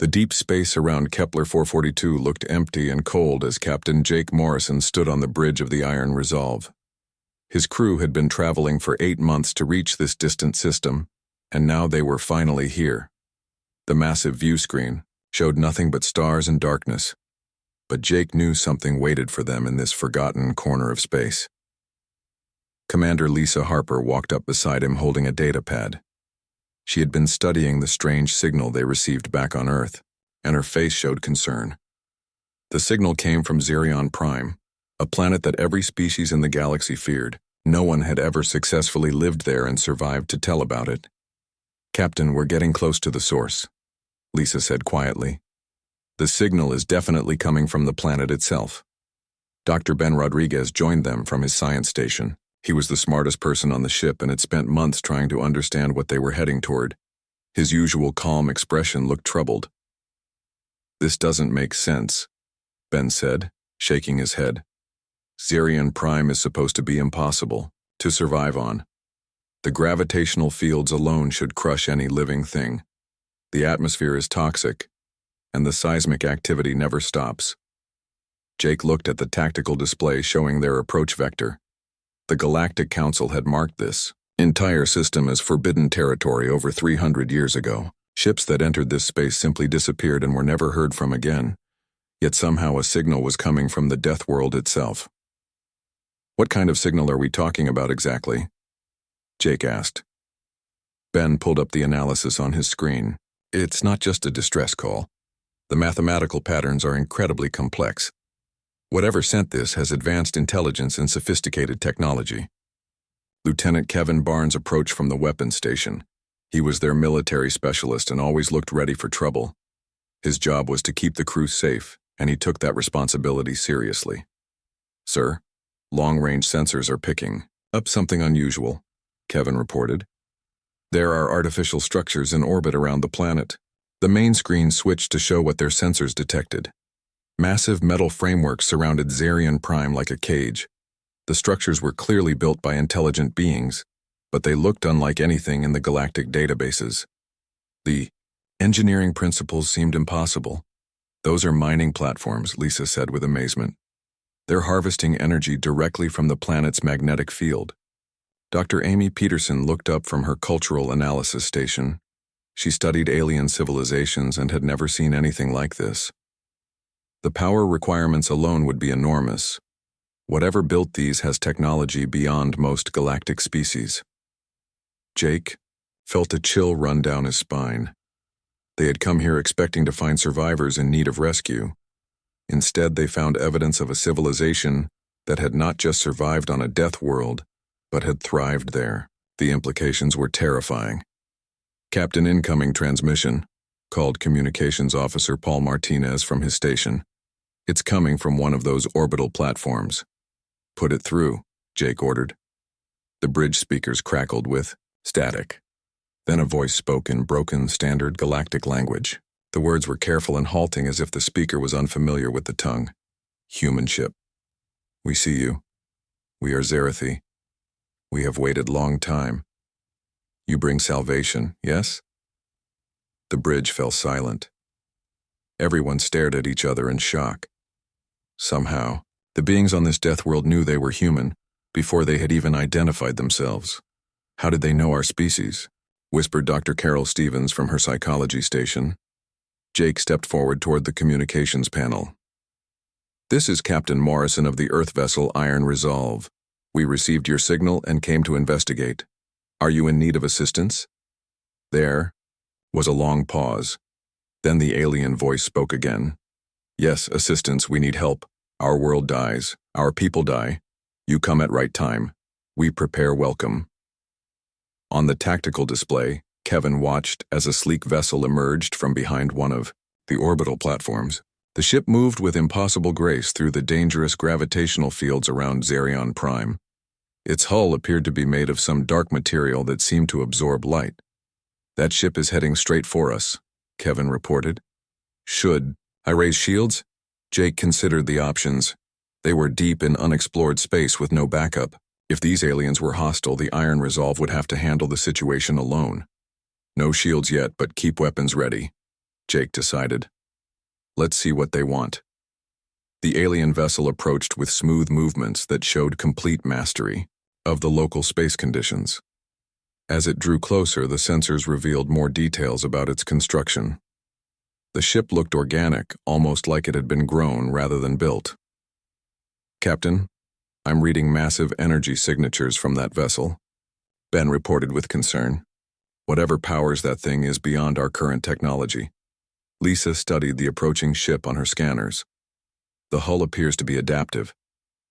The deep space around Kepler 442 looked empty and cold as Captain Jake Morrison stood on the bridge of the Iron Resolve. His crew had been traveling for 8 months to reach this distant system, and now they were finally here. The massive view screen showed nothing but stars and darkness, but Jake knew something waited for them in this forgotten corner of space. Commander Lisa Harper walked up beside him holding a data pad. She had been studying the strange signal they received back on Earth, and her face showed concern. The signal came from Xerion Prime, a planet that every species in the galaxy feared. No one had ever successfully lived there and survived to tell about it. "Captain, we're getting close to the source," Lisa said quietly. "The signal is definitely coming from the planet itself." Dr. Ben Rodriguez joined them from his science station. He was the smartest person on the ship and had spent months trying to understand what they were heading toward. His usual calm expression looked troubled. "This doesn't make sense," Ben said, shaking his head. "Xerion Prime is supposed to be impossible to survive on. The gravitational fields alone should crush any living thing. The atmosphere is toxic, and the seismic activity never stops." Jake looked at the tactical display showing their approach vector. The Galactic Council had marked this entire system as forbidden territory over 300 years ago. Ships that entered this space simply disappeared and were never heard from again, yet somehow a signal was coming from the Deathworld itself. "What kind of signal are we talking about exactly?" Jake asked. Ben pulled up the analysis on his screen. "It's not just a distress call. The mathematical patterns are incredibly complex. Whatever sent this has advanced intelligence and sophisticated technology." Lieutenant Kevin Barnes approached from the weapons station. He was their military specialist and always looked ready for trouble. His job was to keep the crew safe, and he took that responsibility seriously. "Sir, long-range sensors are picking up something unusual," Kevin reported. "There are artificial structures in orbit around the planet." The main screen switched to show what their sensors detected. Massive metal frameworks surrounded Xerion Prime like a cage. The structures were clearly built by intelligent beings, but they looked unlike anything in the galactic databases. The engineering principles seemed impossible. "Those are mining platforms," Lisa said with amazement. "They're harvesting energy directly from the planet's magnetic field." Dr. Amy Peterson looked up from her cultural analysis station. She studied alien civilizations and had never seen anything like this. The power requirements alone would be enormous. Whatever built these has technology beyond most galactic species. Jake felt a chill run down his spine. They had come here expecting to find survivors in need of rescue. Instead, they found evidence of a civilization that had not just survived on a death world, but had thrived there. The implications were terrifying. "Captain, incoming transmission," called Communications Officer Paul Martinez from his station. "It's coming from one of those orbital platforms." "Put it through," Jake ordered. The bridge speakers crackled with static. Then a voice spoke in broken, standard galactic language. The words were careful and halting as if the speaker was unfamiliar with the tongue. "Human ship. We see you. We are Zerathi. We have waited long time. You bring salvation, yes?" The bridge fell silent. Everyone stared at each other in shock. Somehow, the beings on this death world knew they were human before they had even identified themselves. "How did they know our species?" whispered Dr. Carol Stevens from her psychology station. Jake stepped forward toward the communications panel. "This is Captain Morrison of the Earth vessel Iron Resolve. We received your signal and came to investigate. Are you in need of assistance?" There was a long pause. Then the alien voice spoke again. "Yes, assistance, we need help. Our world dies. Our people die. You come at right time. We prepare welcome." On the tactical display, Kevin watched as a sleek vessel emerged from behind one of the orbital platforms. The ship moved with impossible grace through the dangerous gravitational fields around Xerion Prime. Its hull appeared to be made of some dark material that seemed to absorb light. "That ship is heading straight for us," Kevin reported. "Should I raise shields?" Jake considered the options. They were deep in unexplored space with no backup. If these aliens were hostile, the Iron Resolve would have to handle the situation alone. "No shields yet, but keep weapons ready." Jake decided. Let's see what they want. The alien vessel approached with smooth movements that showed complete mastery of the local space conditions. As it drew closer, the sensors revealed more details about its construction. The ship looked organic, almost like it had been grown rather than built. Captain, I'm reading massive energy signatures from that vessel, Ben reported with concern. Whatever powers that thing is beyond our current technology. Lisa studied the approaching ship on her scanners. The hull appears to be adaptive.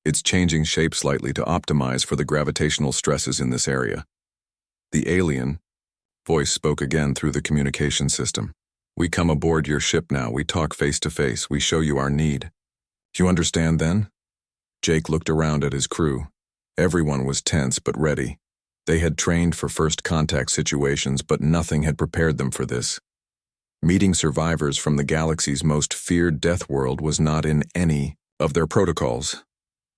It's changing shape slightly to optimize for the gravitational stresses in this area. The alien voice spoke again through the communication system. We come aboard your ship now. We talk face to face. We show you our need. You understand then? Jake looked around at his crew. Everyone was tense but ready. They had trained for first contact situations, but nothing had prepared them for this. Meeting survivors from the galaxy's most feared death world was not in any of their protocols.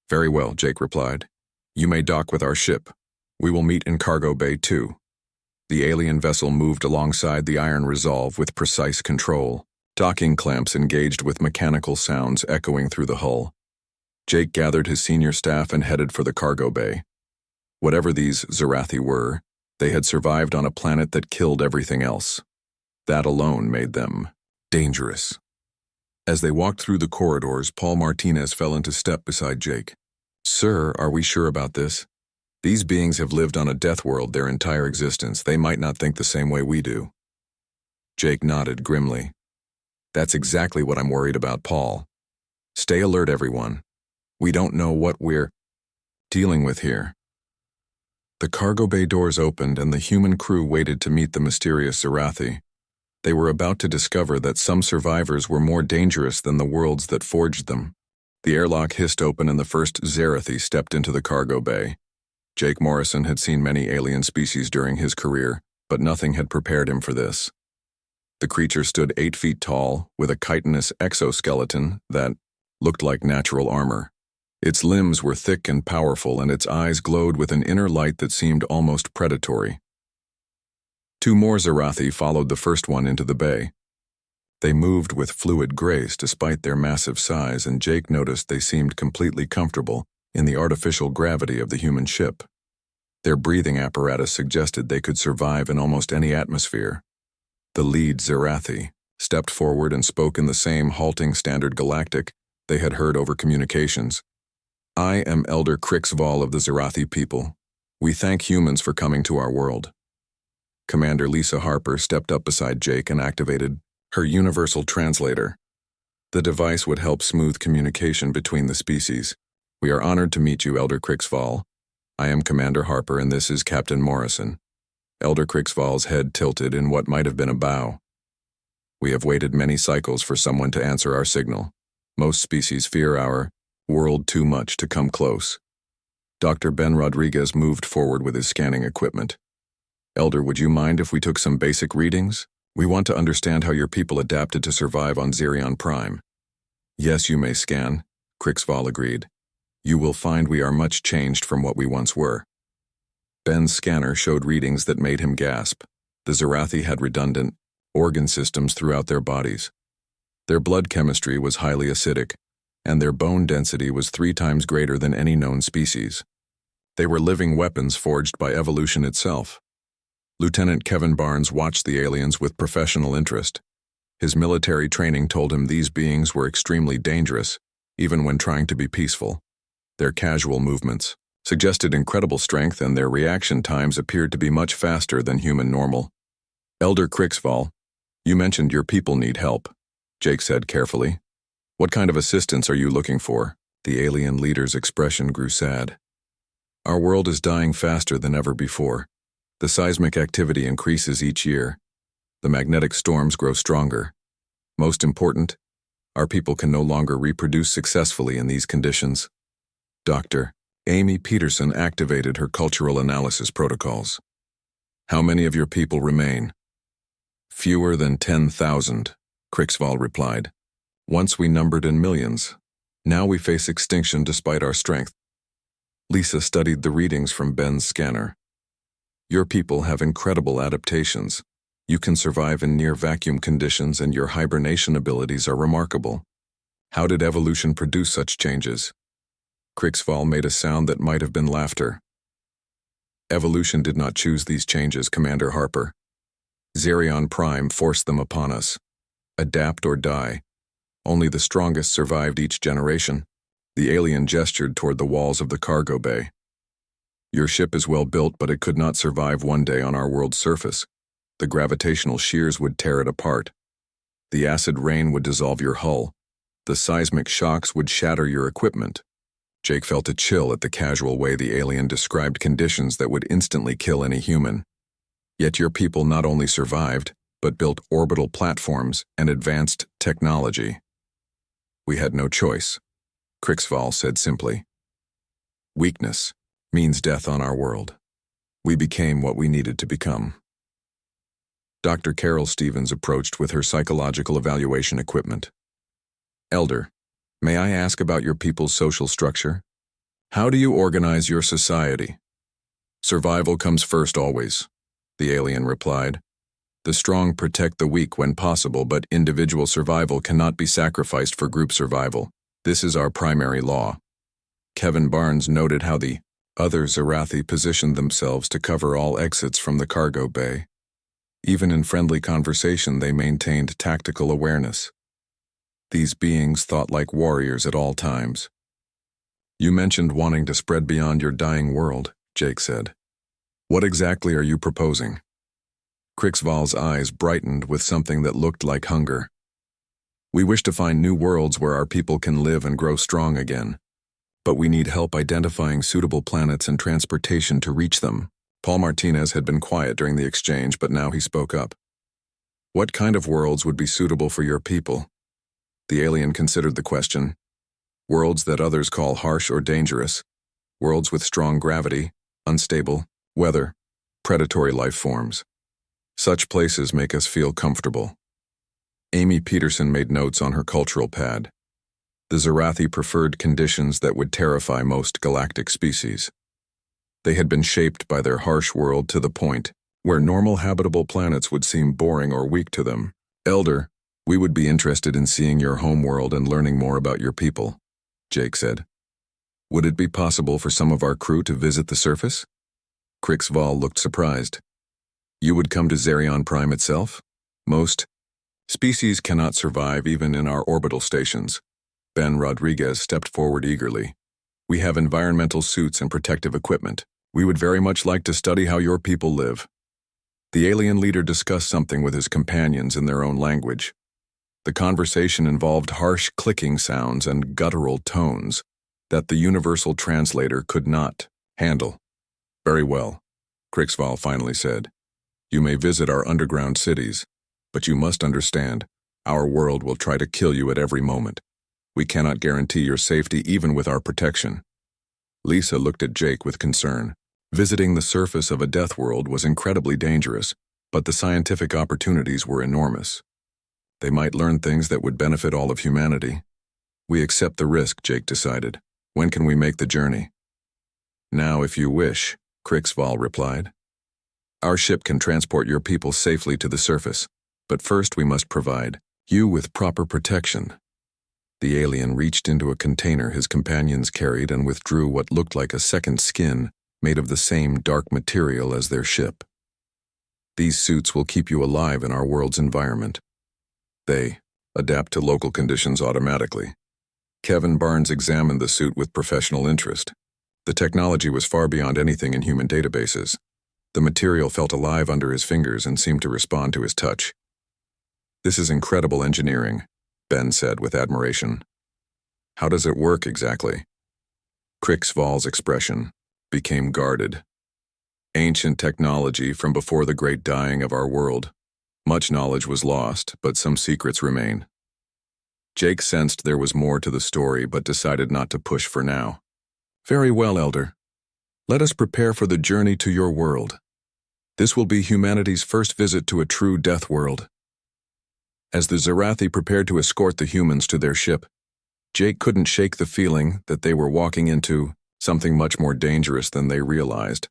Very well, Jake replied. You may dock with our ship. We will meet in Cargo Bay 2. The alien vessel moved alongside the Iron Resolve with precise control. Docking clamps engaged with mechanical sounds echoing through the hull. Jake gathered his senior staff and headed for the cargo bay. Whatever these Zarathi were, they had survived on a planet that killed everything else. That alone made them dangerous. As they walked through the corridors, Paul Martinez fell into step beside Jake. Sir, are we sure about this? These beings have lived on a death world their entire existence. They might not think the same way we do. Jake nodded grimly. That's exactly what I'm worried about, Paul. Stay alert, everyone. We don't know what we're dealing with here. The cargo bay doors opened and the human crew waited to meet the mysterious Zarathi. They were about to discover that some survivors were more dangerous than the worlds that forged them. The airlock hissed open and the first Zarathi stepped into the cargo bay. Jake Morrison had seen many alien species during his career, but nothing had prepared him for this. The creature stood 8 feet tall, with a chitinous exoskeleton that looked like natural armor. Its limbs were thick and powerful, and its eyes glowed with an inner light that seemed almost predatory. 2 more Zarathi followed the first one into the bay. They moved with fluid grace despite their massive size, and Jake noticed they seemed completely comfortable in the artificial gravity of the human ship. Their breathing apparatus suggested they could survive in almost any atmosphere. The lead Zarathi stepped forward and spoke in the same halting standard galactic they had heard over communications. I am Elder Crixval of the Zarathi people. We thank humans for coming to our world. Commander Lisa Harper stepped up beside Jake and activated her universal translator. The device would help smooth communication between the species. We are honored to meet you, Elder Crixval. I am Commander Harper, and this is Captain Morrison. Elder Crixval's head tilted in what might have been a bow. We have waited many cycles for someone to answer our signal. Most species fear our world too much to come close. Dr. Ben Rodriguez moved forward with his scanning equipment. Elder, would you mind if we took some basic readings? We want to understand how your people adapted to survive on Xerion Prime. Yes, you may scan, Crixval agreed. You will find we are much changed from what we once were. Ben's scanner showed readings that made him gasp. The Zarathi had redundant organ systems throughout their bodies. Their blood chemistry was highly acidic, and their bone density was 3 times greater than any known species. They were living weapons forged by evolution itself. Lieutenant Kevin Barnes watched the aliens with professional interest. His military training told him these beings were extremely dangerous, even when trying to be peaceful. Their casual movements suggested incredible strength, and their reaction times appeared to be much faster than human normal. Elder Crixval, you mentioned your people need help, Jake said carefully. What kind of assistance are you looking for? The alien leader's expression grew sad. Our world is dying faster than ever before. The seismic activity increases each year. The magnetic storms grow stronger. Most important, our people can no longer reproduce successfully in these conditions. Dr. Amy Peterson activated her cultural analysis protocols. How many of your people remain? Fewer than 10,000, Crixval replied. Once we numbered in millions. Now we face extinction despite our strength. Lisa studied the readings from Ben's scanner. Your people have incredible adaptations. You can survive in near-vacuum conditions and your hibernation abilities are remarkable. How did evolution produce such changes? Krixval made a sound that might have been laughter. Evolution did not choose these changes, Commander Harper. Zerion Prime forced them upon us. Adapt or die. Only the strongest survived each generation. The alien gestured toward the walls of the cargo bay. Your ship is well built, but it could not survive one day on our world's surface. The gravitational shears would tear it apart. The acid rain would dissolve your hull. The seismic shocks would shatter your equipment. Jake felt a chill at the casual way the alien described conditions that would instantly kill any human. Yet your people not only survived, but built orbital platforms and advanced technology. We had no choice, Krixval said simply. Weakness means death on our world. We became what we needed to become. Dr. Carol Stevens approached with her psychological evaluation equipment. Elder, may I ask about your people's social structure? How do you organize your society? Survival comes first always, the alien replied. The strong protect the weak when possible, but individual survival cannot be sacrificed for group survival. This is our primary law. Kevin Barnes noted how the other Zerathi positioned themselves to cover all exits from the cargo bay. Even in friendly conversation, they maintained tactical awareness. These beings thought like warriors at all times. You mentioned wanting to spread beyond your dying world, Jake said. What exactly are you proposing? Krixval's eyes brightened with something that looked like hunger. We wish to find new worlds where our people can live and grow strong again. But we need help identifying suitable planets and transportation to reach them. Paul Martinez had been quiet during the exchange, but now he spoke up. What kind of worlds would be suitable for your people? The alien considered the question. Worlds that others call harsh or dangerous. Worlds with strong gravity, unstable weather, predatory life forms. Such places make us feel comfortable. Amy Peterson made notes on her cultural pad. The Zerathi preferred conditions that would terrify most galactic species. They had been shaped by their harsh world to the point where normal habitable planets would seem boring or weak to them. Elder, we would be interested in seeing your home world and learning more about your people, Jake said. Would it be possible for some of our crew to visit the surface? Krixval looked surprised. You would come to Zerion Prime itself? Most species cannot survive even in our orbital stations. Ben Rodriguez stepped forward eagerly. We have environmental suits and protective equipment. We would very much like to study how your people live. The alien leader discussed something with his companions in their own language. The conversation involved harsh clicking sounds and guttural tones that the universal translator could not handle. Very well, Krixval finally said. You may visit our underground cities, but you must understand, our world will try to kill you at every moment. We cannot guarantee your safety even with our protection. Lisa looked at Jake with concern. Visiting the surface of a death world was incredibly dangerous, but the scientific opportunities were enormous. They might learn things that would benefit all of humanity. We accept the risk, Jake decided. When can we make the journey? Now, if you wish, Krixval replied. Our ship can transport your people safely to the surface, but first we must provide you with proper protection. The alien reached into a container his companions carried and withdrew what looked like a second skin made of the same dark material as their ship. These suits will keep you alive in our world's environment. They adapt to local conditions automatically. Kevin Barnes examined the suit with professional interest. The technology was far beyond anything in human databases. The material felt alive under his fingers and seemed to respond to his touch. This is incredible engineering, Ben said with admiration. How does it work exactly? Krixval's expression became guarded. Ancient technology from before the great dying of our world. Much knowledge was lost, but some secrets remain. Jake sensed there was more to the story, but decided not to push for now. Very well, Elder. Let us prepare for the journey to your world. This will be humanity's first visit to a true death world. As the Zerathi prepared to escort the humans to their ship, Jake couldn't shake the feeling that they were walking into something much more dangerous than they realized.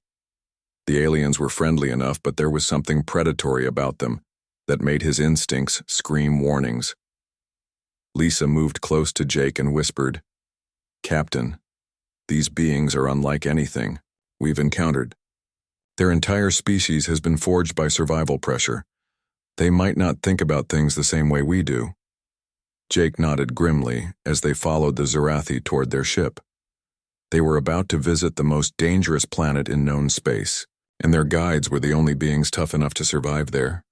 The aliens were friendly enough, but there was something predatory about them that made his instincts scream warnings. Lisa moved close to Jake and whispered, "Captain, these beings are unlike anything we've encountered. Their entire species has been forged by survival pressure. They might not think about things the same way we do." Jake nodded grimly as they followed the Zarathi toward their ship. They were about to visit the most dangerous planet in known space, and their guides were the only beings tough enough to survive there.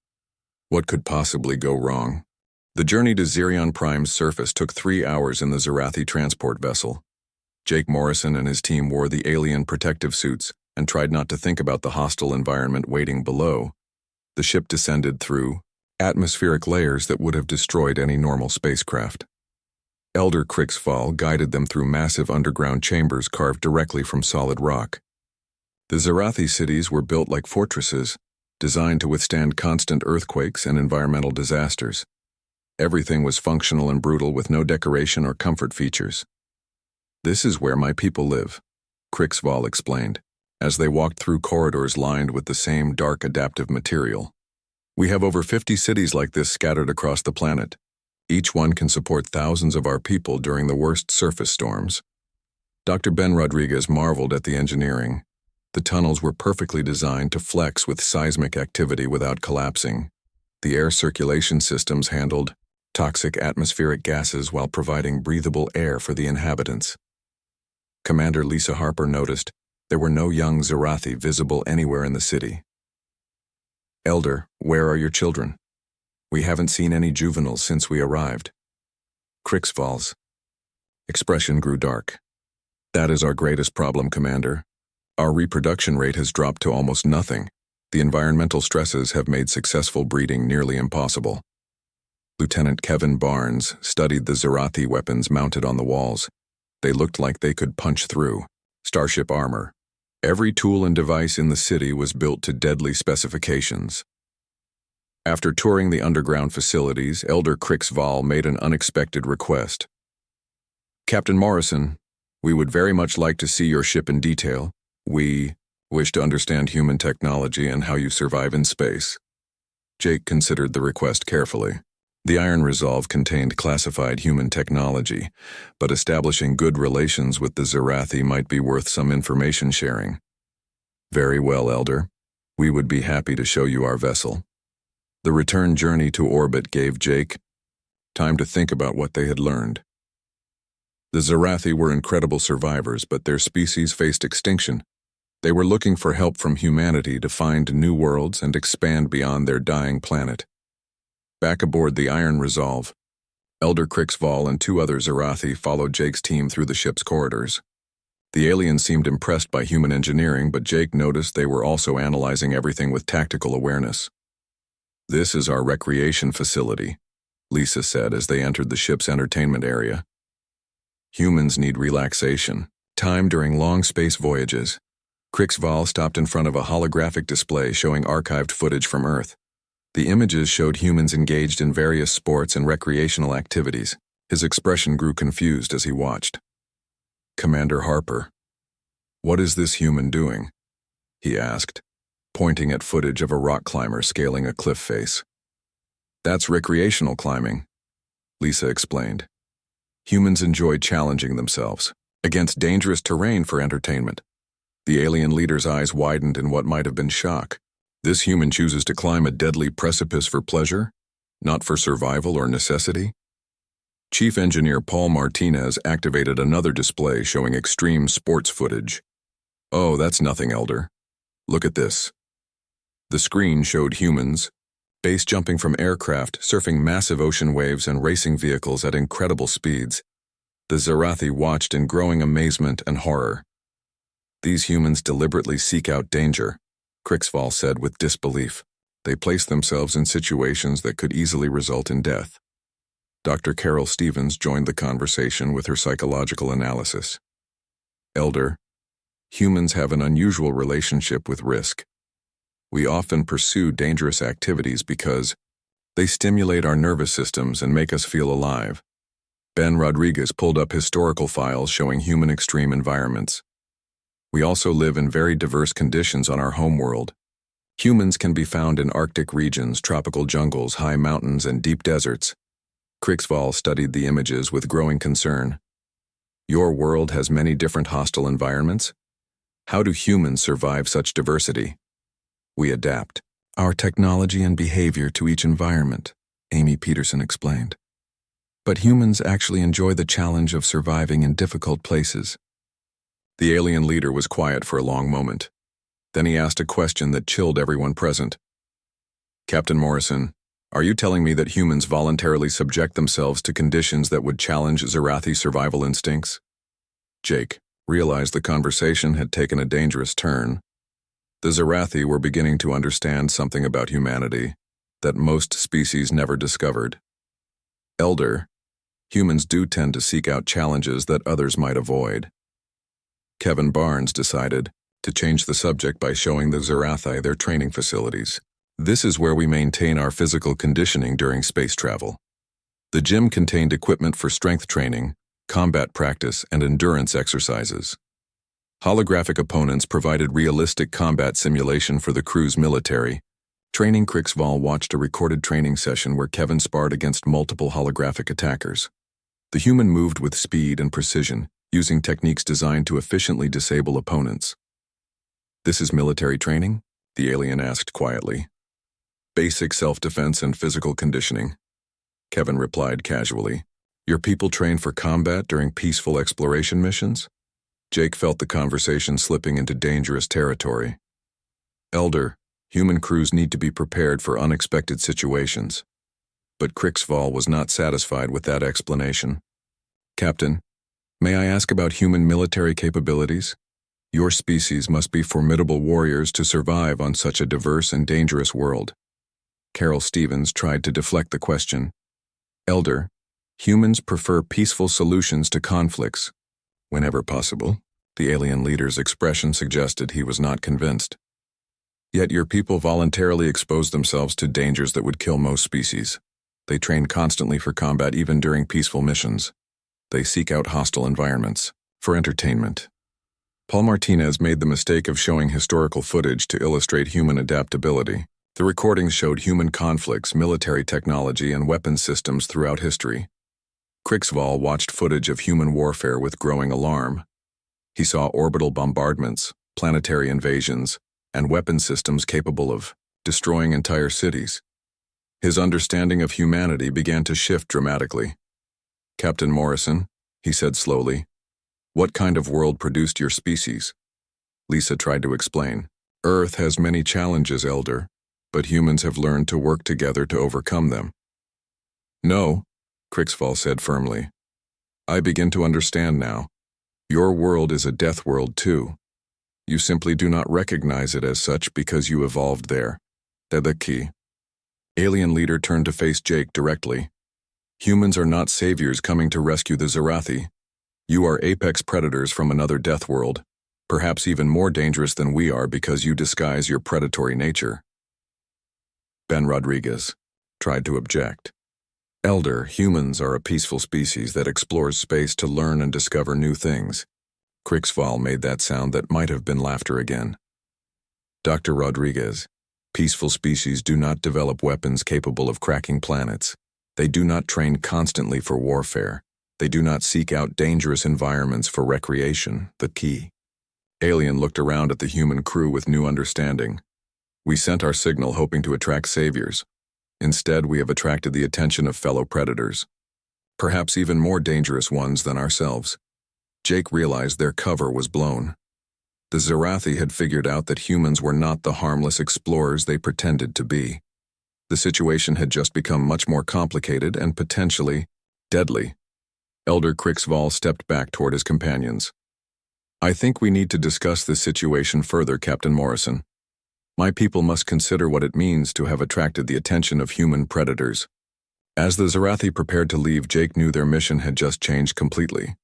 What could possibly go wrong? The journey to Zirion Prime's surface took 3 hours in the Zarathi transport vessel. Jake Morrison and his team wore the alien protective suits and tried not to think about the hostile environment waiting below. The ship descended through atmospheric layers that would have destroyed any normal spacecraft. Elder Crixfall guided them through massive underground chambers carved directly from solid rock. The Zarathi cities were built like fortresses, designed to withstand constant earthquakes and environmental disasters. Everything was functional and brutal with no decoration or comfort features. "This is where my people live," Crixfall explained, as they walked through corridors lined with the same dark adaptive material. "We have over 50 cities like this scattered across the planet. Each one can support thousands of our people during the worst surface storms." Dr. Ben Rodriguez marveled at the engineering. The tunnels were perfectly designed to flex with seismic activity without collapsing. The air circulation systems handled toxic atmospheric gases while providing breathable air for the inhabitants. Commander Lisa Harper noticed there were no young Zarathi visible anywhere in the city. "Elder, where are your children? We haven't seen any juveniles since we arrived." Crixfall's expression grew dark. "That is our greatest problem, Commander. Our reproduction rate has dropped to almost nothing. The environmental stresses have made successful breeding nearly impossible." Lieutenant Kevin Barnes studied the Zarathi weapons mounted on the walls. They looked like they could punch through starship armor. Every tool and device in the city was built to deadly specifications. After touring the underground facilities, Elder Crixval made an unexpected request. "Captain Morrison, we would very much like to see your ship in detail. We wish to understand human technology and how you survive in space." Jake considered the request carefully. The Iron Resolve contained classified human technology, but establishing good relations with the Zarathi might be worth some information sharing. "Very well, Elder. We would be happy to show you our vessel." The return journey to orbit gave Jake time to think about what they had learned. The Zarathi were incredible survivors, but their species faced extinction. They were looking for help from humanity to find new worlds and expand beyond their dying planet. Back aboard the Iron Resolve, Elder Crixval and 2 other Zarathi followed Jake's team through the ship's corridors. The aliens seemed impressed by human engineering, but Jake noticed they were also analyzing everything with tactical awareness. "This is our recreation facility," Lisa said as they entered the ship's entertainment area. "Humans need relaxation, time during long space voyages." Crixval stopped in front of a holographic display showing archived footage from Earth. The images showed humans engaged in various sports and recreational activities. His expression grew confused as he watched. "Commander Harper, what is this human doing?" he asked, pointing at footage of a rock climber scaling a cliff face. "That's recreational climbing," Lisa explained. "Humans enjoy challenging themselves against dangerous terrain for entertainment." The alien leader's eyes widened in what might have been shock. "This human chooses to climb a deadly precipice for pleasure, not for survival or necessity?" Chief Engineer Paul Martinez activated another display showing extreme sports footage. "Oh, that's nothing, Elder. Look at this." The screen showed humans base jumping from aircraft, surfing massive ocean waves and racing vehicles at incredible speeds. The Zarathi watched in growing amazement and horror. "These humans deliberately seek out danger," Crixval said with disbelief. "They place themselves in situations that could easily result in death." Dr. Carol Stevens joined the conversation with her psychological analysis. "Elder, humans have an unusual relationship with risk. We often pursue dangerous activities because they stimulate our nervous systems and make us feel alive." Ben Rodriguez pulled up historical files showing human extreme environments. "We also live in very diverse conditions on our homeworld. Humans can be found in Arctic regions, tropical jungles, high mountains, and deep deserts. Krixval studied the images with growing concern. Your world has many different hostile environments? How do humans survive such diversity? We adapt our technology and behavior to each environment, Amy Peterson explained. But humans actually enjoy the challenge of surviving in difficult places. The alien leader was quiet for a long moment. Then he asked a question that chilled everyone present. Captain Morrison, are you telling me that humans voluntarily subject themselves to conditions that would challenge Zarathi survival instincts? Jake realized the conversation had taken a dangerous turn. The Zarathi were beginning to understand something about humanity that most species never discovered. Elder, humans do tend to seek out challenges that others might avoid. Kevin Barnes decided to change the subject by showing the Zarathi their training facilities. This is where we maintain our physical conditioning during space travel. The gym contained equipment for strength training, combat practice, and endurance exercises. Holographic opponents provided realistic combat simulation for the crew's military. Training Krixval watched a recorded training session where Kevin sparred against multiple holographic attackers. The human moved with speed and precision, using techniques designed to efficiently disable opponents. This is military training? The alien asked quietly. Basic self-defense and physical conditioning. Kevin replied casually. Your people train for combat during peaceful exploration missions? Jake felt the conversation slipping into dangerous territory. Elder, human crews need to be prepared for unexpected situations. But Krixval was not satisfied with that explanation. Captain, may I ask about human military capabilities? Your species must be formidable warriors to survive on such a diverse and dangerous world. Carol Stevens tried to deflect the question. Elder, humans prefer peaceful solutions to conflicts. Whenever possible, the alien leader's expression suggested he was not convinced. Yet your people voluntarily expose themselves to dangers that would kill most species. They train constantly for combat even during peaceful missions. They seek out hostile environments for entertainment. Paul Martinez made the mistake of showing historical footage to illustrate human adaptability. The recordings showed human conflicts, military technology, and weapons systems throughout history. Krixval watched footage of human warfare with growing alarm. He saw orbital bombardments, planetary invasions, and weapon systems capable of destroying entire cities. His understanding of humanity began to shift dramatically. Captain Morrison, he said slowly, what kind of world produced your species? Lisa tried to explain. Earth has many challenges, Elder, but humans have learned to work together to overcome them. No, Krixval said firmly. I begin to understand now. Your world is a death world too. You simply do not recognize it as such because you evolved there. That's the key. Alien leader turned to face Jake directly. Humans are not saviors coming to rescue the Zarathi. You are apex predators from another death world, perhaps even more dangerous than we are because you disguise your predatory nature. Ben Rodriguez tried to object. Elder, humans are a peaceful species that explores space to learn and discover new things. Krixval made that sound that might have been laughter again. Dr. Rodriguez, peaceful species do not develop weapons capable of cracking planets. They do not train constantly for warfare. They do not seek out dangerous environments for recreation, the key. Alien looked around at the human crew with new understanding. We sent our signal hoping to attract saviors. Instead, we have attracted the attention of fellow predators, perhaps even more dangerous ones than ourselves. Jake realized their cover was blown. The Zarathi had figured out that humans were not the harmless explorers they pretended to be. The situation had just become much more complicated and potentially deadly. Elder Krixval stepped back toward his companions. I think we need to discuss this situation further, Captain Morrison. My people must consider what it means to have attracted the attention of human predators. As the Zarathi prepared to leave, Jake knew their mission had just changed completely.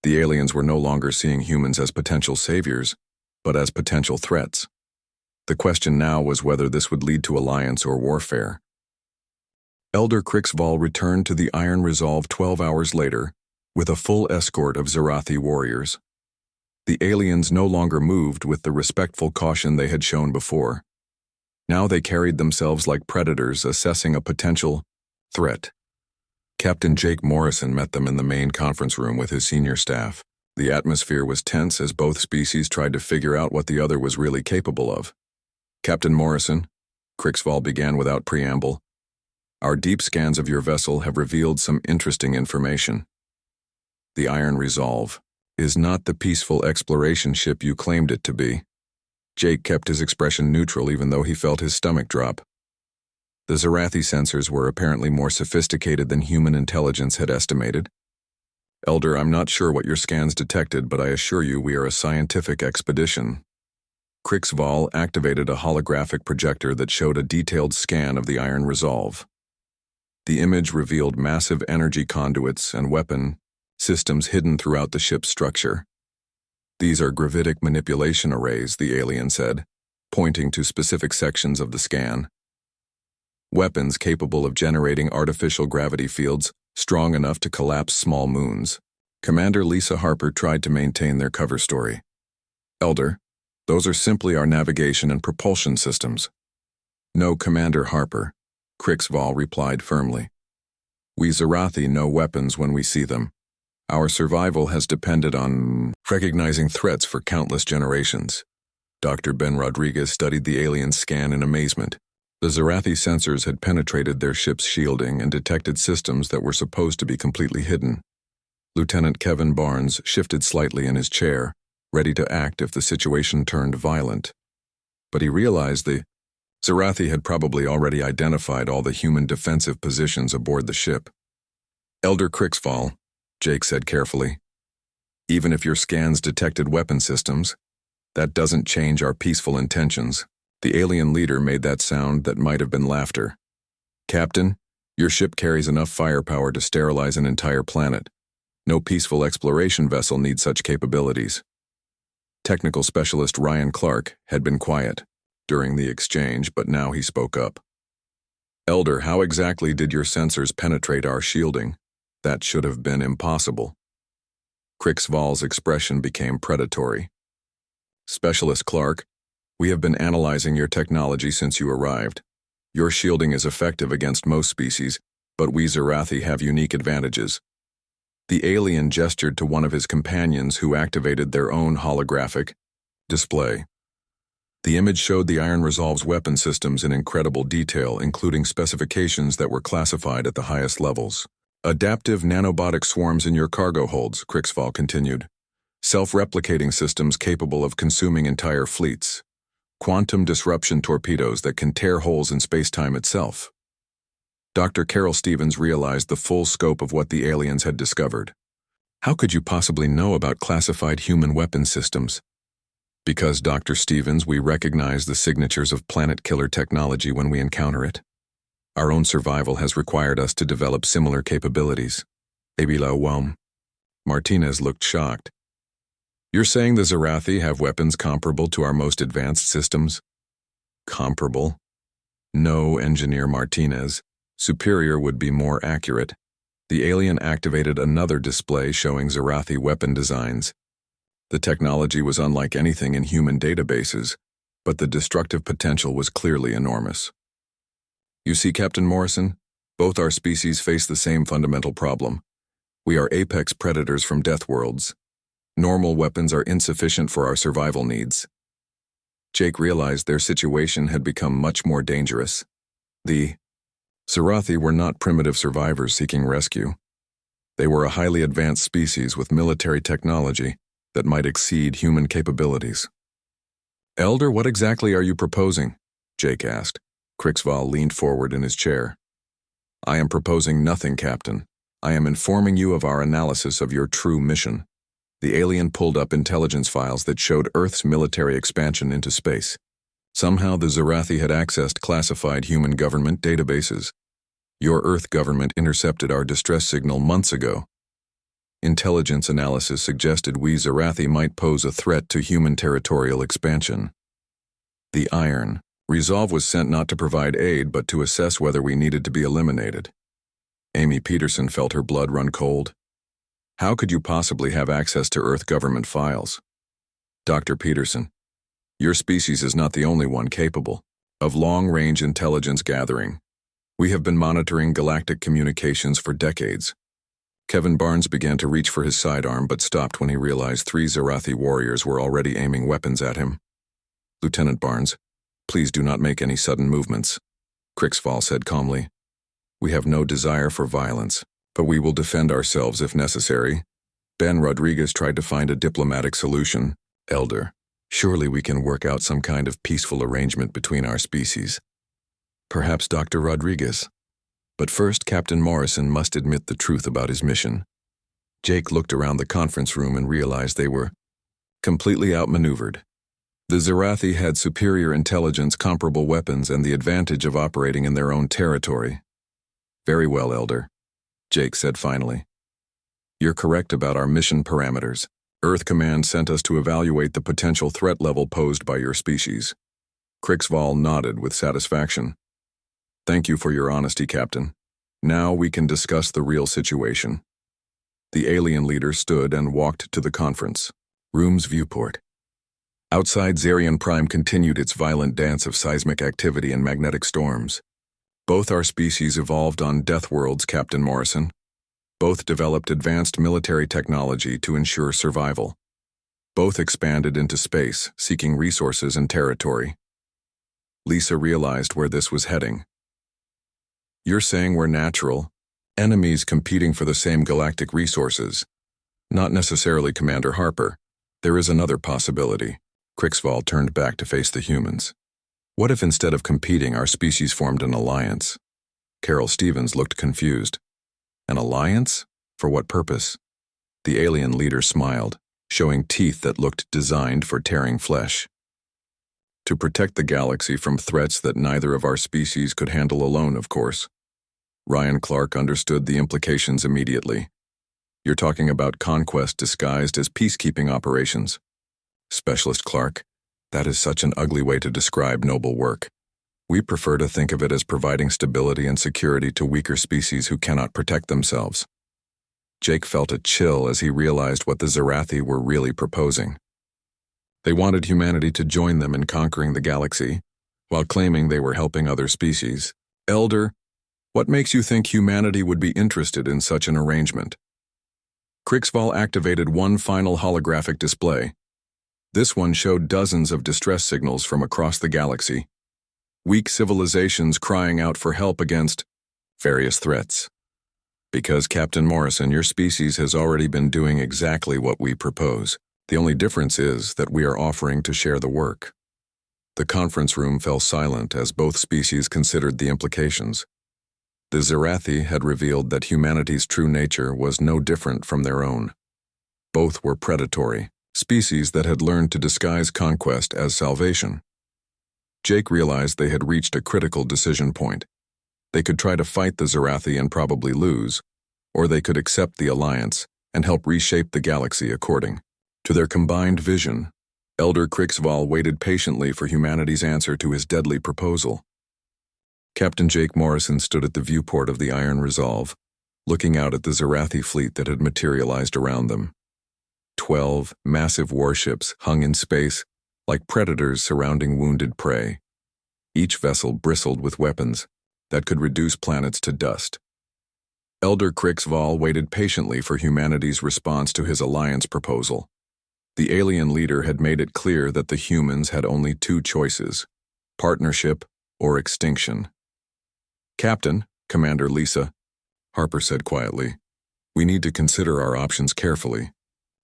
The aliens were no longer seeing humans as potential saviors, but as potential threats. The question now was whether this would lead to alliance or warfare. Elder Krixval returned to the Iron Resolve 12 hours later with a full escort of Zarathi warriors. The aliens no longer moved with the respectful caution they had shown before. Now they carried themselves like predators assessing a potential threat. Captain Jake Morrison met them in the main conference room with his senior staff. The atmosphere was tense as both species tried to figure out what the other was really capable of. Captain Morrison, Crixval began without preamble, our deep scans of your vessel have revealed some interesting information. The Iron Resolve is not the peaceful exploration ship you claimed it to be. Jake kept his expression neutral even though he felt his stomach drop. The Zarathi sensors were apparently more sophisticated than human intelligence had estimated. Elder, I'm not sure what your scans detected, but I assure you we are a scientific expedition. Crixval activated a holographic projector that showed a detailed scan of the Iron Resolve. The image revealed massive energy conduits and weapon systems hidden throughout the ship's structure. These are gravitic manipulation arrays, the alien said, pointing to specific sections of the scan. Weapons capable of generating artificial gravity fields strong enough to collapse small moons. Commander Lisa Harper tried to maintain their cover story. Elder, those are simply our navigation and propulsion systems. No, Commander Harper, Crixval replied firmly. We Zarathi know weapons when we see them. Our survival has depended on recognizing threats for countless generations. Dr. Ben Rodriguez studied the alien's scan in amazement. The Zarathi sensors had penetrated their ship's shielding and detected systems that were supposed to be completely hidden. Lieutenant Kevin Barnes shifted slightly in his chair, ready to act if the situation turned violent. But he realized the Zarathi had probably already identified all the human defensive positions aboard the ship. Elder Crixval, Jake said carefully, even if your scans detected weapon systems, that doesn't change our peaceful intentions. The alien leader made that sound that might have been laughter. Captain, your ship carries enough firepower to sterilize an entire planet. No peaceful exploration vessel needs such capabilities. Technical specialist Ryan Clark had been quiet during the exchange, but now he spoke up. Elder, how exactly did your sensors penetrate our shielding? That should have been impossible. Crixval's expression became predatory. Specialist Clark, we have been analyzing your technology since you arrived. Your shielding is effective against most species, but we Zarathi have unique advantages. The alien gestured to one of his companions who activated their own holographic display. The image showed the Iron Resolve's weapon systems in incredible detail, including specifications that were classified at the highest levels. Adaptive nanobotic swarms in your cargo holds, Crixval continued. Self-replicating systems capable of consuming entire fleets. Quantum disruption torpedoes that can tear holes in space-time itself. Dr. Carol Stevens realized the full scope of what the aliens had discovered. How could you possibly know about classified human weapon systems? Because, Dr. Stevens, we recognize the signatures of planet-killer technology when we encounter it. Our own survival has required us to develop similar capabilities. Abila Wom. Martinez looked shocked. You're saying the Zarathi have weapons comparable to our most advanced systems? Comparable? No, Engineer Martinez. Superior would be more accurate. The alien activated another display showing Zarathi weapon designs. The technology was unlike anything in human databases, but the destructive potential was clearly enormous. You see, Captain Morrison, both our species face the same fundamental problem. We are apex predators from deathworlds. Normal weapons are insufficient for our survival needs. Jake realized their situation had become much more dangerous. The Zarathi were not primitive survivors seeking rescue. They were a highly advanced species with military technology that might exceed human capabilities. Elder, what exactly are you proposing? Jake asked. Crixval leaned forward in his chair. I am proposing nothing, Captain. I am informing you of our analysis of your true mission. The alien pulled up intelligence files that showed Earth's military expansion into space. Somehow the Zarathi had accessed classified human government databases. Your Earth government intercepted our distress signal months ago. Intelligence analysis suggested we Zarathi might pose a threat to human territorial expansion. The Iron Resolve was sent not to provide aid but to assess whether we needed to be eliminated. Amy Peterson felt her blood run cold. How could you possibly have access to Earth government files? Dr. Peterson, your species is not the only one capable of long-range intelligence gathering. We have been monitoring galactic communications for decades. Kevin Barnes began to reach for his sidearm but stopped when he realized 3 Zarathi warriors were already aiming weapons at him. "Lieutenant Barnes, please do not make any sudden movements," Crixval said calmly. "We have no desire for violence, but we will defend ourselves if necessary." Ben Rodriguez tried to find a diplomatic solution. "Elder, surely we can work out some kind of peaceful arrangement between our species." "Perhaps Dr. Rodriguez. But first, Captain Morrison must admit the truth about his mission." Jake looked around the conference room and realized they were completely outmaneuvered. The Zarathi had superior intelligence, comparable weapons, and the advantage of operating in their own territory. "Very well, Elder," Jake said finally. "You're correct about our mission parameters. Earth Command sent us to evaluate the potential threat level posed by your species." Crixval nodded with satisfaction. "Thank you for your honesty, Captain. Now we can discuss the real situation." The alien leader stood and walked to the conference room's viewport. Outside, Zarian Prime continued its violent dance of seismic activity and magnetic storms. "Both our species evolved on Deathworlds, Captain Morrison. Both developed advanced military technology to ensure survival. Both expanded into space, seeking resources and territory." Lisa realized where this was heading. "You're saying we're natural enemies competing for the same galactic resources?" "Not necessarily, Commander Harper. There is another possibility." Crixval turned back to face the humans. "What if instead of competing, our species formed an alliance?" Carol Stevens looked confused. "An alliance? For what purpose?" The alien leader smiled, showing teeth that looked designed for tearing flesh. "To protect the galaxy from threats that neither of our species could handle alone, of course." Ryan Clark understood the implications immediately. "You're talking about conquest disguised as peacekeeping operations." Specialist Clark, that is such an ugly way to describe noble work. We prefer to think of it as providing stability and security to weaker species who cannot protect themselves. Jake felt a chill as he realized what the Zarathi were really proposing. They wanted humanity to join them in conquering the galaxy, while claiming they were helping other species. "Elder, what makes you think humanity would be interested in such an arrangement?" Crixval activated one final holographic display. This one showed dozens of distress signals from across the galaxy. Weak civilizations crying out for help against various threats. "Because, Captain Morrison, your species has already been doing exactly what we propose. The only difference is that we are offering to share the work." The conference room fell silent as both species considered the implications. The Zarathi had revealed that humanity's true nature was no different from their own. Both were predatory, species that had learned to disguise conquest as salvation. Jake realized they had reached a critical decision point. They could try to fight the Zarathi and probably lose, or they could accept the alliance and help reshape the galaxy according to their combined vision. Elder Crixval waited patiently for humanity's answer to his deadly proposal. Captain Jake Morrison stood at the viewport of the Iron Resolve, looking out at the Zarathi fleet that had materialized around them. 12 massive warships hung in space like predators surrounding wounded prey. Each vessel bristled with weapons that could reduce planets to dust. Elder Crixval waited patiently for humanity's response to his alliance proposal. The alien leader had made it clear that the humans had only 2 choices: partnership or extinction. "Captain," Commander Lisa, Harper said quietly, "we need to consider our options carefully.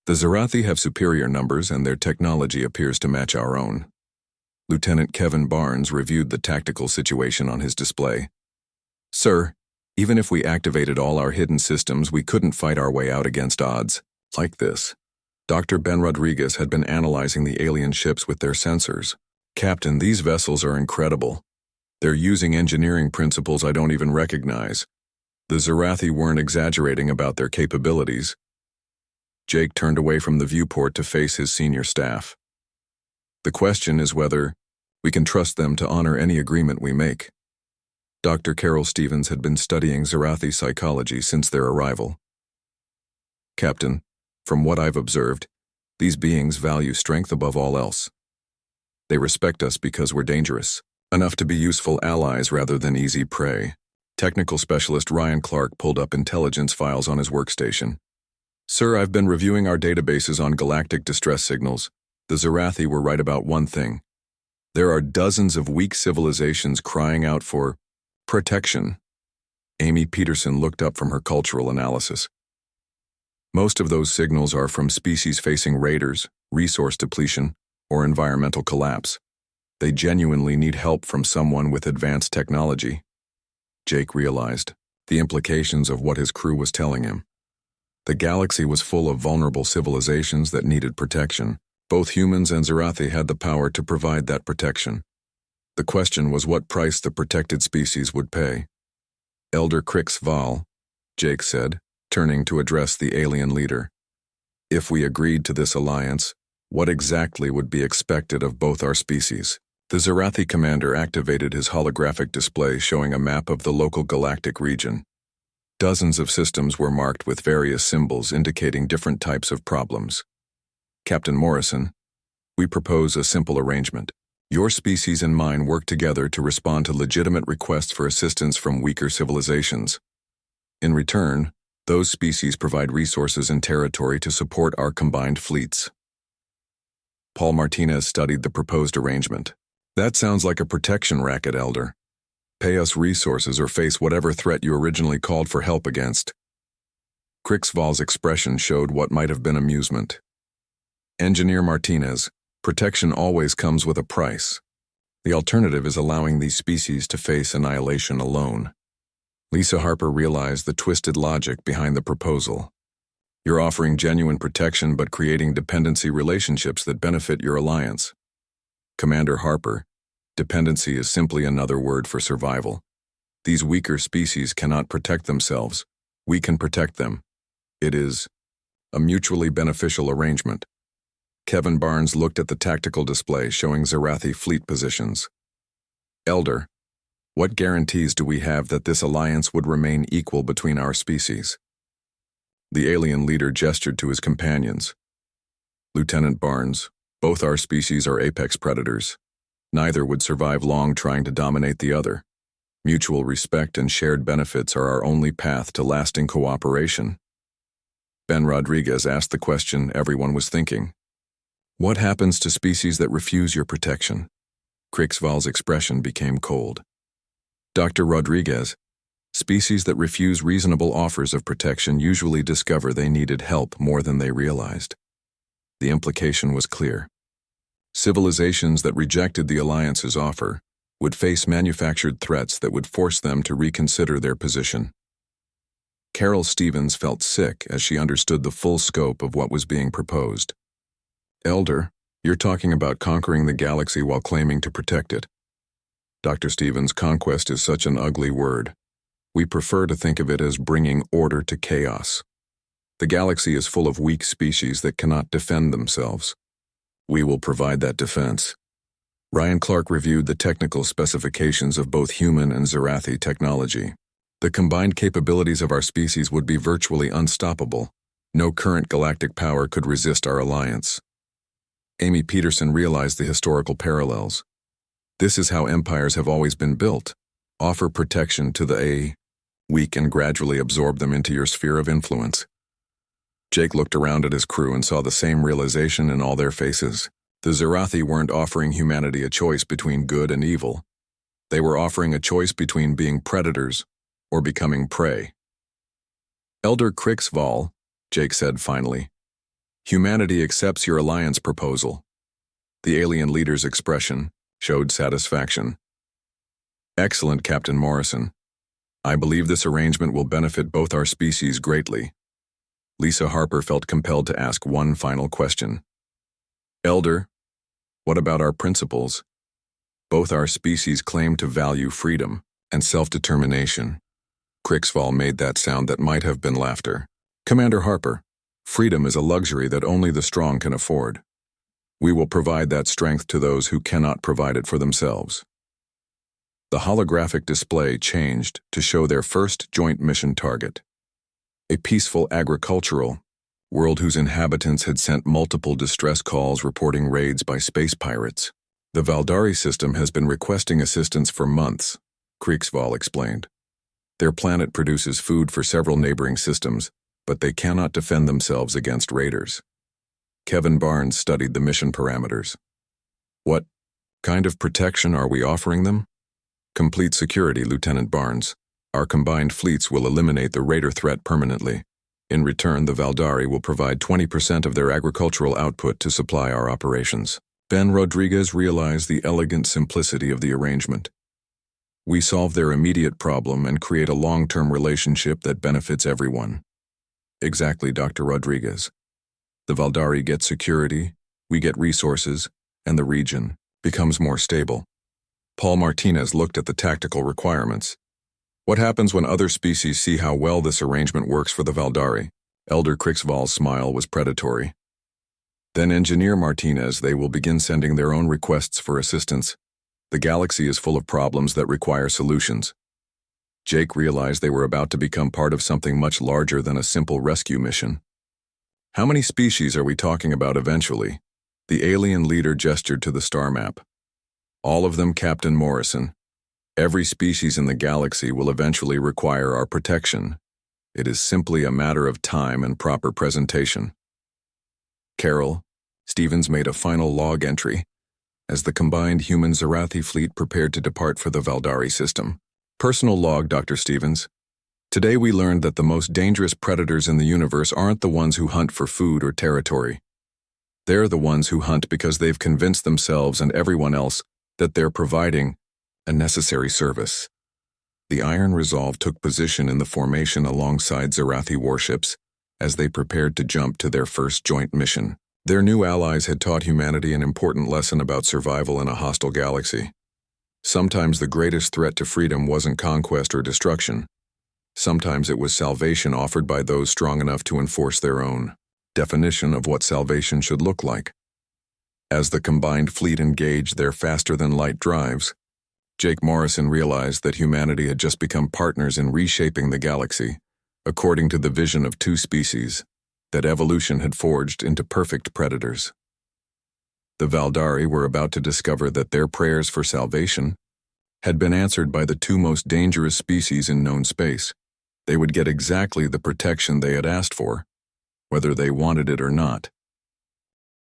The Zarathi have superior numbers and their technology appears to match our own." Lieutenant Kevin Barnes reviewed the tactical situation on his display. "Sir, even if we activated all our hidden systems, we couldn't fight our way out against odds like this." Dr. Ben Rodriguez had been analyzing the alien ships with their sensors. "Captain, these vessels are incredible. They're using engineering principles I don't even recognize. The Zarathi weren't exaggerating about their capabilities." Jake turned away from the viewport to face his senior staff. "The question is whether we can trust them to honor any agreement we make." Dr. Carol Stevens had been studying Zarathi psychology since their arrival. "Captain, from what I've observed, these beings value strength above all else. They respect us because we're dangerous, Enough to be useful allies rather than easy prey. Technical specialist Ryan Clark pulled up intelligence files on his workstation. Sir, I've been reviewing our databases on galactic distress signals. The Zerathi were right about one thing. There are dozens of weak civilizations crying out for protection. Amy Peterson looked up from her cultural analysis. Most of those signals are from species facing raiders, resource depletion, or environmental collapse. They genuinely need help from someone with advanced technology. Jake realized the implications of what his crew was telling him. The galaxy was full of vulnerable civilizations that needed protection. Both humans and Zerathi had the power to provide that protection. The question was what price the protected species would pay. Elder Crix Val, Jake said, turning to address the alien leader. If we agreed to this alliance, what exactly would be expected of both our species? The Zerathi commander activated his holographic display showing a map of the local galactic region. Dozens of systems were marked with various symbols indicating different types of problems. Captain Morrison, we propose a simple arrangement. Your species and mine work together to respond to legitimate requests for assistance from weaker civilizations. In return, those species provide resources and territory to support our combined fleets. Paul Martinez studied the proposed arrangement. That sounds like a protection racket, Elder. Pay us resources or face whatever threat you originally called for help against. Crixval's expression showed what might have been amusement. Engineer Martinez, protection always comes with a price. The alternative is allowing these species to face annihilation alone. Lisa Harper realized the twisted logic behind the proposal. You're offering genuine protection but creating dependency relationships that benefit your alliance. Commander Harper, dependency is simply another word for survival. These weaker species cannot protect themselves. We can protect them. It is a mutually beneficial arrangement. Kevin Barnes looked at the tactical display showing Zerathi fleet positions. Elder, what guarantees do we have that this alliance would remain equal between our species? The alien leader gestured to his companions. Lieutenant Barnes, both our species are apex predators. Neither would survive long trying to dominate the other. Mutual respect and shared benefits are our only path to lasting cooperation. Ben Rodriguez asked the question everyone was thinking. What happens to species that refuse your protection? Crixval's expression became cold. Dr. Rodriguez, species that refuse reasonable offers of protection usually discover they needed help more than they realized. The implication was clear. Civilizations that rejected the alliance's offer would face manufactured threats that would force them to reconsider their position. Carol Stevens felt sick as she understood the full scope of what was being proposed. Elder, you're talking about conquering the galaxy while claiming to protect it. Dr. Stevens, conquest is such an ugly word. We prefer to think of it as bringing order to chaos. The galaxy is full of weak species that cannot defend themselves. We will provide that defense. Ryan Clark reviewed the technical specifications of both human and Zerathi technology. The combined capabilities of our species would be virtually unstoppable. No current galactic power could resist our alliance. Amy Peterson realized the historical parallels. This is how empires have always been built. Offer protection to the weak and gradually absorb them into your sphere of influence. Jake looked around at his crew and saw the same realization in all their faces. The Zerathi weren't offering humanity a choice between good and evil. They were offering a choice between being predators or becoming prey. Elder Crixval, Jake said finally, humanity accepts your alliance proposal. The alien leader's expression showed satisfaction. Excellent, Captain Morrison. I believe this arrangement will benefit both our species greatly. Lisa Harper felt compelled to ask one final question. Elder, what about our principles? Both our species claim to value freedom and self-determination. Crixval made that sound that might have been laughter. Commander Harper, freedom is a luxury that only the strong can afford. We will provide that strength to those who cannot provide it for themselves. The holographic display changed to show their first joint mission target. A peaceful agricultural world whose inhabitants had sent multiple distress calls reporting raids by space pirates. The Valdari system has been requesting assistance for months, Kriegsval explained. Their planet produces food for several neighboring systems, but they cannot defend themselves against raiders. Kevin Barnes studied the mission parameters. What kind of protection are we offering them? Complete security, Lieutenant Barnes. Our combined fleets will eliminate the raider threat permanently. In return, the Valdari will provide 20% of their agricultural output to supply our operations. Ben Rodriguez realized the elegant simplicity of the arrangement. We solve their immediate problem and create a long-term relationship that benefits everyone. Exactly, Dr. Rodriguez. The Valdari get security, we get resources, and the region becomes more stable. Paul Martinez looked at the tactical requirements. What happens when other species see how well this arrangement works for the Valdari? Elder Kriegsval's smile was predatory. Then Engineer Martinez, they will begin sending their own requests for assistance. The galaxy is full of problems that require solutions. Jake realized they were about to become part of something much larger than a simple rescue mission. How many species are we talking about eventually? The alien leader gestured to the star map. All of them, Captain Morrison. Every species in the galaxy will eventually require our protection. It is simply a matter of time and proper presentation. Carol, Stevens made a final log entry as the combined human Zarathi fleet prepared to depart for the Valdari system. Personal log, Dr. Stevens. Today we learned that the most dangerous predators in the universe aren't the ones who hunt for food or territory. They're the ones who hunt because they've convinced themselves and everyone else that they're providing a necessary service. The Iron Resolve took position in the formation alongside Zarathi warships as they prepared to jump to their first joint mission. Their new allies had taught humanity an important lesson about survival in a hostile galaxy. Sometimes the greatest threat to freedom wasn't conquest or destruction. Sometimes it was salvation offered by those strong enough to enforce their own definition of what salvation should look like. As the combined fleet engaged their faster-than-light drives, Jake Morrison realized that humanity had just become partners in reshaping the galaxy, according to the vision of two species that evolution had forged into perfect predators. The Valdari were about to discover that their prayers for salvation had been answered by the two most dangerous species in known space. They would get exactly the protection they had asked for, whether they wanted it or not.